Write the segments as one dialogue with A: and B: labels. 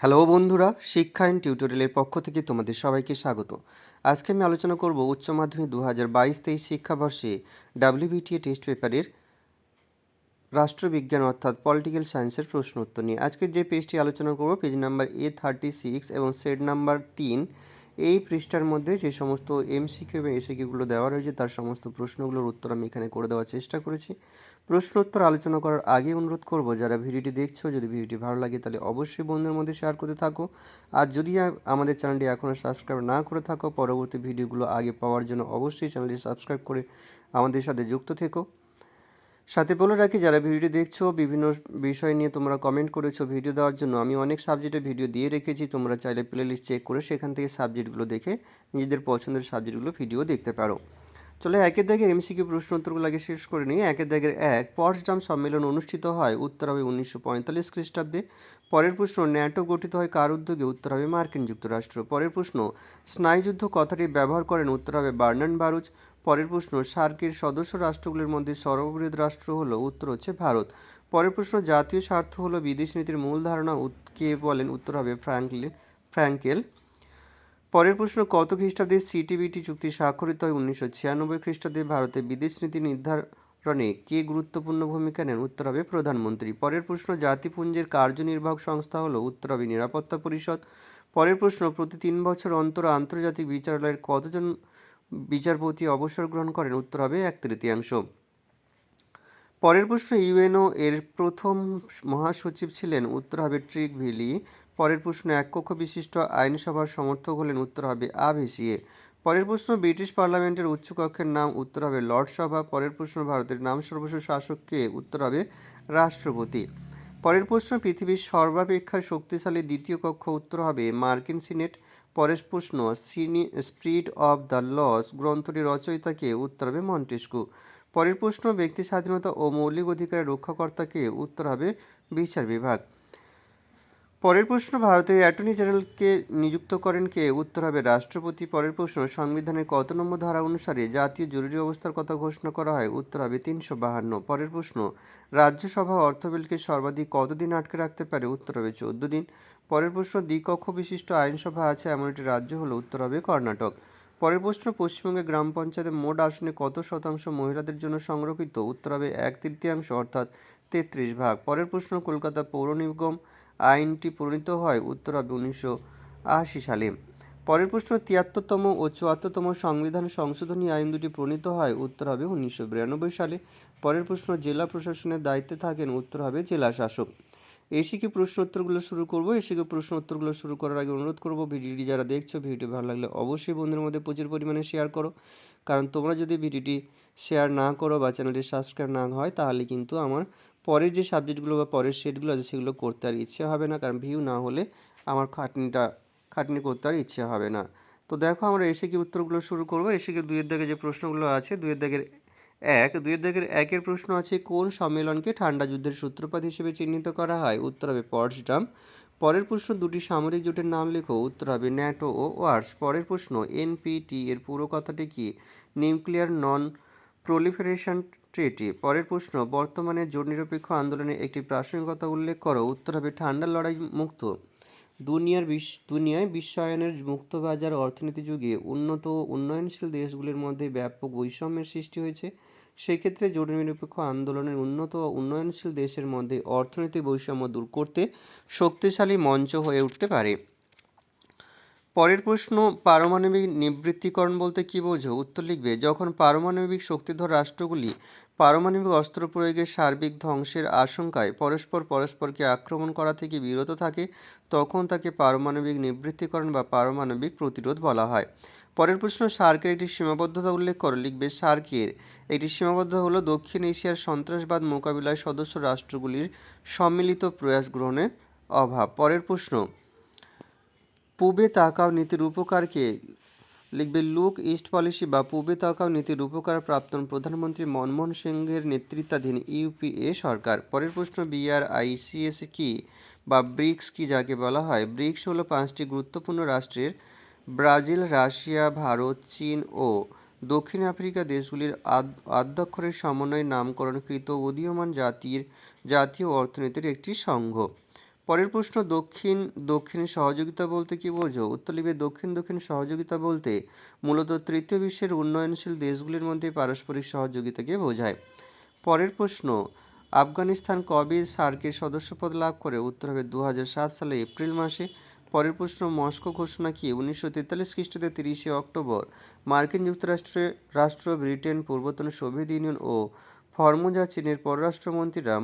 A: Hello বন্ধুরা, শিক্ষায়ন টিউটোরিয়ালের পক্ষ থেকে তোমাদের সবাইকে স্বাগত। আজকে আমি আলোচনা করব উচ্চ মাধ্যমিক 2022-23 শিক্ষাবর্ষে wbta টেস্ট পেপারের রাষ্ট্রবিজ্ঞান অর্থাৎ পলিটিক্যাল সায়েন্সের প্রশ্ন উত্তর নিয়ে। আজকে যে পেজটি আলোচনা করব পেজ নাম্বার A36 এবং সেট নাম্বার 3। এই পৃষ্ঠার মধ্যে যে সমস্ত MCQ এবং ACQগুলো দেওয়া রয়েছে তার সমস্ত প্রশ্নগুলোর উত্তর আমি এখানে করে দেওয়ার চেষ্টা করেছি। প্রশ্ন উত্তর আলোচনা করার আগে অনুরোধ করব, যারা ভিডিওটি দেখছো, যদি ভিডিওটি ভালো লাগে তাহলে অবশ্যই বন্ধুদের মধ্যে শেয়ার করতে থাকো। আর যদি আমাদের চ্যানেলটি এখনও সাবস্ক্রাইব না করে থাকো, পরবর্তী ভিডিওগুলো আগে পাওয়ার জন্য অবশ্যই চ্যানেলটি সাবস্ক্রাইব করে আমাদের সাথে যুক্ত থেকো। সাথে বলে রাখি, যারা ভিডিওটি দেখছো, বিভিন্ন বিষয় নিয়ে তোমরা কমেন্ট করেছো ভিডিও দেওয়ার জন্য, আমি অনেক সাবজেক্টে ভিডিও দিয়ে রেখেছি। তোমরা চাইলে প্লেলিস্ট চেক করে সেখান থেকে সাবজেক্টগুলো দেখে নিজেদের পছন্দের সাবজেক্টগুলো ভিডিও দেখতে পারো। চলো একের দাগের MCQ প্রশ্ন উত্তরগুলো আগে শেষ করে নিই। একের দাগের 1, পটসডাম সম্মেলন অনুষ্ঠিত হয়, উত্তর হবে 1945 খ্রিস্টাব্দে। পরের প্রশ্ন, ন্যাটো গঠিত হয় কার উদ্যোগে, উত্তর হবে মার্কিন যুক্তরাষ্ট্র। পরের প্রশ্ন, স্নায়ুযুদ্ধ কথাটি ব্যবহার করেন, উত্তর হবে বার্নার্ড বারুচ। পরের প্রশ্ন, সার্কের সদস্য রাষ্ট্রগুলির মধ্যে সর্ববৃহৎ রাষ্ট্র হলো, উত্তর হচ্ছে ভারত। পরের প্রশ্ন, জাতীয় স্বার্থ হলো বিদেশ নীতির মূল ধারণা, কে বলেন, উত্তর হবে ফ্র্যাঙ্কেল। পরের প্রশ্ন, কত খ্রিস্টাব্দে সিটিবিটি চুক্তি স্বাক্ষরিত হয়, 1996 খ্রিস্টাব্দে। ভারতে বিদেশ নীতি নির্ধারণে কে গুরুত্বপূর্ণ ভূমিকা নেন, উত্তর হবে প্রধানমন্ত্রী। পরের প্রশ্ন, জাতিপুঞ্জের কার্যনির্বাহক সংস্থা হলো, উত্তর হবে নিরাপত্তা পরিষদ। পরের প্রশ্ন, প্রতি 3 বছর অন্তর আন্তর্জাতিক বিচারালয়ের কতজন বিচারপতি অবসর গ্রহণ করেন, উত্তর হবে 1/3। পরের প্রশ্ন, ইউএনও এর প্রথম মহাসচিব ছিলেন, উত্তর হবে ট্রিগভিলি। পরের প্রশ্ন, এক কক্ষ বিশিষ্ট আইনসভার সমর্থক হলেন, উত্তর হবে আভেসিয়ে। পরের প্রশ্ন, ব্রিটিশ পার্লামেন্টের উচ্চকক্ষের নাম, উত্তর হবে লর্ড সভা। পরের প্রশ্ন, ভারতের নাম সর্বস্ব শাসক কে, উত্তর হবে রাষ্ট্রপতি। পরের প্রশ্ন, পৃথিবীর সর্বাপেক্ষা শক্তিশালী দ্বিতীয় কক্ষ, উত্তর হবে মার্কিন সিনেট। পরের প্রশ্ন, স্পিরিট অব দ্য লস গ্রন্থটির রচয়িতা কে, উত্তর হবে মন্টেস্কু। পরের প্রশ্ন, ব্যক্তি স্বাধীনতা ও মৌলিক অধিকারের রক্ষাকর্তা কে, উত্তর হবে বিচার বিভাগ। পরের প্রশ্ন, ভারতের অ্যাটর্নি জেনারেলকে নিযুক্ত করেন কে, উত্তর হবে রাষ্ট্রপতি। পরের প্রশ্ন, সংবিধানের কত নম্বর ধারা অনুসারে জাতীয় জরুরি অবস্থার কথা ঘোষণা করা হয়, উত্তর হবে 352। পরের প্রশ্ন, রাজ্যসভা অর্থ বিলকে সর্বাধিক কতদিন আটকে রাখতে পারে, উত্তর হবে 14 দিন। পরের প্রশ্ন, দ্বিকক্ষ বিশিষ্ট আইনসভা আছে এমন একটি রাজ্য হলো, উত্তর হবে কর্ণাটক। পরের প্রশ্ন, পশ্চিমবঙ্গে গ্রাম পঞ্চায়েতের মোট আসনে কত শতাংশ মহিলাদের জন্য সংরক্ষিত, উত্তর হবে 1/3 অর্থাৎ 33 ভাগ। পরের প্রশ্ন, কলকাতা পৌর নিগম আইনটি প্রণীত হয়, উত্তর হবে 1980 সালে। পরের প্রশ্ন, 73তম ও 74তম সংবিধান সংশোধনী আইন দুটি প্রণীত হয়, উত্তর হবে 1992 সালে। পরের প্রশ্ন, জেলা প্রশাসনের দায়িত্বে থাকেন, উত্তর হবে জেলা শাসক। এসিকিউ প্রশ্ন উত্তরগুলো শুরু করবো। এসিকিউ প্রশ্ন উত্তরগুলো শুরু করার আগে অনুরোধ করবো, ভিডিওটি যারা দেখছো, ভিডিওটি ভালো লাগলে অবশ্যই বন্ধুদের মধ্যে প্রচুর পরিমাণে শেয়ার করো। কারণ তোমরা যদি ভিডিওটি শেয়ার না করো বা চ্যানেলটি সাবস্ক্রাইব না হয়, তাহলে কিন্তু আমার পরের যে সাবজেক্টগুলো বা পরের সেটগুলো আছে সেগুলো করতে আর ইচ্ছে হবে না। কারণ ভিউ না হলে আমার খাটনি করতে আর ইচ্ছে হবে না। তো দেখো, আমরা এসিকিউ উত্তরগুলো শুরু করবো। এসিকিউ 2-এর দাগে যে প্রশ্নগুলো আছে, 2-এর দাগের 1 প্রশ্ন আছে, কোন সম্মেলনকে ঠান্ডা যুদ্ধের সূত্রপাত হিসেবে চিহ্নিত করা হয়, উত্তর হবে পটসডাম। পরের প্রশ্ন, দুটি সামরিক জোটের নাম লেখো, উত্তর হবে ন্যাটো ও ওয়ার্স। পরের প্রশ্ন, এনপিটি এর পুরো কথাটি কি, নিউক্লিয়ার নন প্রলিফারেশন ট্রিটি। পরের প্রশ্ন, বর্তমানে জোট নিরপেক্ষ আন্দোলনে একটি প্রাসঙ্গিকতা উল্লেখ করো, উত্তর হবে ঠান্ডা লড়াই মুক্ত। দুনিয়ায় বিশ্বায়নের মুক্তবাজার অর্থনীতি যুগে উন্নত ও উন্নয়নশীল দেশগুলির মধ্যে ব্যাপক বৈষম্যের সৃষ্টি হয়েছে। সেক্ষেত্রে জোট নিরপেক্ষ আন্দোলনের উন্নত ও উন্নয়নশীল দেশের মধ্যে অর্থনৈতিক বৈষম্য দূর করতে শক্তিশালী মঞ্চ হয়ে উঠতে পারে। পরের প্রশ্ন, পারমাণবিক নিবৃত্তিকরণ বলতে কী বোঝো, উত্তর লিখবে, যখন পারমাণবিক শক্তিধর রাষ্ট্রগুলি পারমাণবিক অস্ত্র প্রয়োগের সার্বিক ধ্বংসের আশঙ্কায় পরস্পরকে আক্রমণ করা থেকে বিরত থাকে, তখন তাকে পারমাণবিক নিবৃত্তিকরণ বা পারমাণবিক প্রতিরোধ বলা হয়। পরের প্রশ্ন, সার্কের একটি সীমাবদ্ধতা উল্লেখ করো, লিখবে, সার্কের একটি সীমাবদ্ধতা হলো দক্ষিণ এশিয়ার সন্ত্রাসবাদ মোকাবিলায় সদস্য রাষ্ট্রগুলির সম্মিলিত প্রয়াস গ্রহণের অভাব। পরের প্রশ্ন, পূবে তাকাও নীতির রূপকারকে, লিখবে, লুক ইস্ট পলিসি বা পূবে তাকাও নীতির রূপকার প্রাক্তন প্রধানমন্ত্রী মনমোহন সিংহের নেতৃত্বাধীন ইউপিএ সরকার। পরের প্রশ্ন, BRICS কি বা ব্রিক্স কি যাকে বলা হয়, ব্রিক্স হলো 5টি গুরুত্বপূর্ণ রাষ্ট্রের ব্রাজিল, রাশিয়া, ভারত, চীন ও দক্ষিণ আফ্রিকা দেশগুলির আদ্যক্ষরের সমন্বয়ে নামকরণকৃত উদীয়মান জাতীয় অর্থনীতির একটি সংঘ। পরের প্রশ্ন, দক্ষিণ সহযোগিতা বলতে কি বোঝো? উত্তর লিখবে দক্ষিণ সহযোগিতা বলতে মূলত তৃতীয় বিশ্বের উন্নয়নশীল দেশগুলির মধ্যে পারস্পরিক সহযোগিতাকে বোঝায়। পরের প্রশ্ন, আফগানিস্তান কবে সার্কের সদস্যপদ লাভ করে? উত্তর হবে 2007 সালে এপ্রিল মাসে। পরের প্রশ্ন, মস্কো ঘোষণা কি? 1943 খ্রিস্টাব্দে 30শে অক্টোবর মার্কিন যুক্তরাষ্ট্র, ব্রিটেন, পূর্বতন সোভিয়েত ইউনিয়ন ও ফরমোজা চীনের পররাষ্ট্রমন্ত্রীরা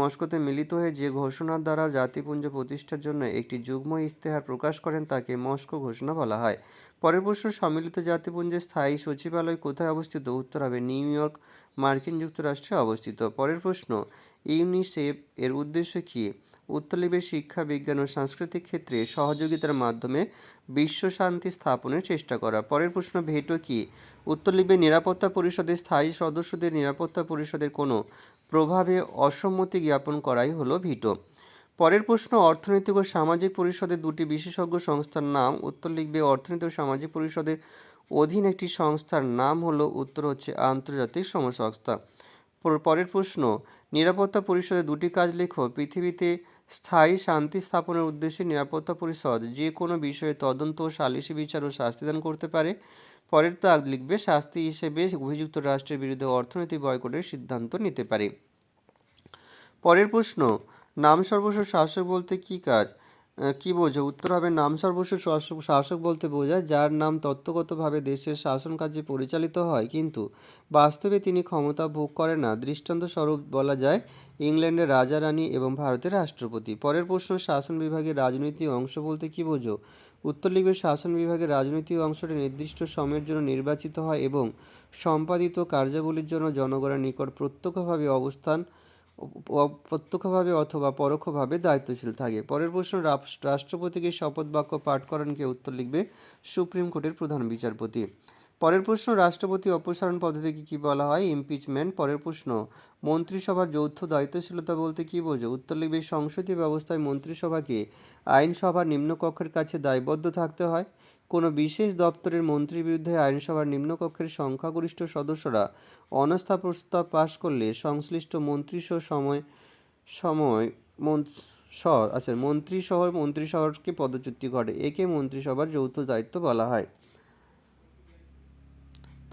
A: মস্কোতে মিলিত হয়ে যে ঘোষণার দ্বারা জাতিপুঞ্জ প্রতিষ্ঠার জন্য একটি যুগ্ম ইশতেহার প্রকাশ করেন তাকে মস্কো ঘোষণা বলা হয়। পরের প্রশ্ন, সম্মিলিত জাতিপুঞ্জের স্থায়ী সচিবালয় কোথায় অবস্থিত? উত্তর হবে নিউ ইয়র্ক, মার্কিন যুক্তরাষ্ট্রে অবস্থিত। পরের প্রশ্ন, ইউনিসেফ এর উদ্দেশ্য কী? উত্তর লিখবে শিক্ষা, বিজ্ঞান ও সাংস্কৃতিক ক্ষেত্রে সহযোগিতার মাধ্যমে বিশ্ব শান্তি স্থাপনের চেষ্টা করা। পরের প্রশ্ন, ভেটো কী? উত্তর লিখবে নিরাপত্তা পরিষদের স্থায়ী সদস্যদের নিরাপত্তা পরিষদের কোনো প্রভাবে অসম্মতি জ্ঞাপন করাই হলো ভিটো। পরের প্রশ্ন, অর্থনৈতিক ও সামাজিক পরিষদের দুটি বিশেষজ্ঞ সংস্থার নাম। উত্তর লিখবে অর্থনৈতিক ও সামাজিক পরিষদের অধীন একটি সংস্থার নাম হলো, উত্তর হচ্ছে আন্তর্জাতিক শ্রম সংস্থা। পরের প্রশ্ন, নিরাপত্তা পরিষদের দুটি কাজ লেখো। পৃথিবীতে স্থায়ী শান্তি স্থাপনের উদ্দেশ্যে নিরাপত্তা পরিষদ যে কোনো বিষয়ে তদন্ত, সালিশি বিচার ও শাস্তিদান করতে পারে। পরের দাগ লিখবে শাস্তি হিসেবে অভিযুক্ত রাষ্ট্রের বিরুদ্ধে অর্থনৈতিক বয়কটের সিদ্ধান্ত নিতে পারে। পরের প্রশ্ন, নাম সর্বস্ব শাসক বলতে কি বোঝো? উত্তর হবে নাম সর্বস্ব শাসক বলতে বোঝায় যার নাম তত্ত্বগতভাবে দেশের শাসন কার্যে পরিচালিত হয় কিন্তু বাস্তবে তিনি ক্ষমতা ভোগ করে না। দৃষ্টান্তস্বরূপ বলা যায় ইংল্যান্ডের রাজা রানী এবং ভারতের রাষ্ট্রপতি। পরের প্রশ্ন, শাসন বিভাগের রাজনৈতিক অংশ বলতে কি বোঝো? উত্তর লিখবে শাসন বিভাগের রাজনৈতিক অংশটি নির্দিষ্ট সময়ের জন্য নির্বাচিত হয় এবং সম্পাদিত কার্যাবলীর জন্য জনগণের নিকট প্রত্যক্ষভাবে অথবা পরোক্ষভাবে দায়িত্বশীল থাকে। পরের প্রশ্ন, রাষ্ট্রপতিকে শপথ বাক্য পাঠ করান কে? উত্তর লিখবে সুপ্রিম কোর্টের প্রধান বিচারপতি। পরের প্রশ্ন, রাষ্ট্রপতি অপসারণ পদ্ধতিকে কি বলা হয়? ইমপিচমেন্ট। পরের প্রশ্ন, মন্ত্রিসভার যৌথ দায়িত্বশীলতা বলতে কি বোঝো? উত্তর লিখবে সংসদীয় ব্যবস্থায় মন্ত্রিসভাকে আইনসভার নিম্নকক্ষের কাছে দায়বদ্ধ থাকতে হয়। কোনো বিশেষ দপ্তরের মন্ত্রীর বিরুদ্ধে আইনসভার নিম্নকক্ষের সংখ্যাগরিষ্ঠ সদস্যরা অনাস্থা প্রস্তাব পাশ করলে সংশ্লিষ্ট মন্ত্রিসভাকে পদচ্যুতি ঘটে। একে মন্ত্রিসভার যৌথ দায়িত্ব বলা হয়।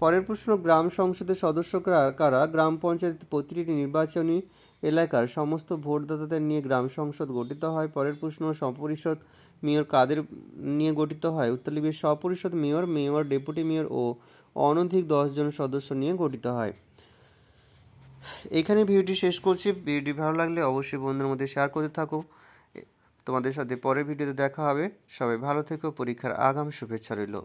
A: পরের প্রশ্ন, গ্রাম সংসদের সদস্য কারা? গ্রাম পঞ্চায়েত প্রতিটি নির্বাচনী এলাকার সমস্ত ভোটদাতাদের নিয়ে গ্রাম সংসদ গঠিত হয়। পরের প্রশ্ন, স্বপরিষদ মেয়র কাদের নিয়ে গঠিত হয়? উত্তর লিখবে স্বপরিষদ মেয়র, ডেপুটি মেয়র ও অনধিক 10 জন সদস্য নিয়ে গঠিত হয়। এখানে ভিডিওটি শেষ করছি। ভিডিওটি ভালো লাগলে অবশ্যই বন্ধুদের মধ্যে শেয়ার করতে থাকো। তোমাদের সাথে পরের ভিডিওতে দেখা হবে। সবাই ভালো থেকো। পরীক্ষার আগাম শুভেচ্ছা রইল।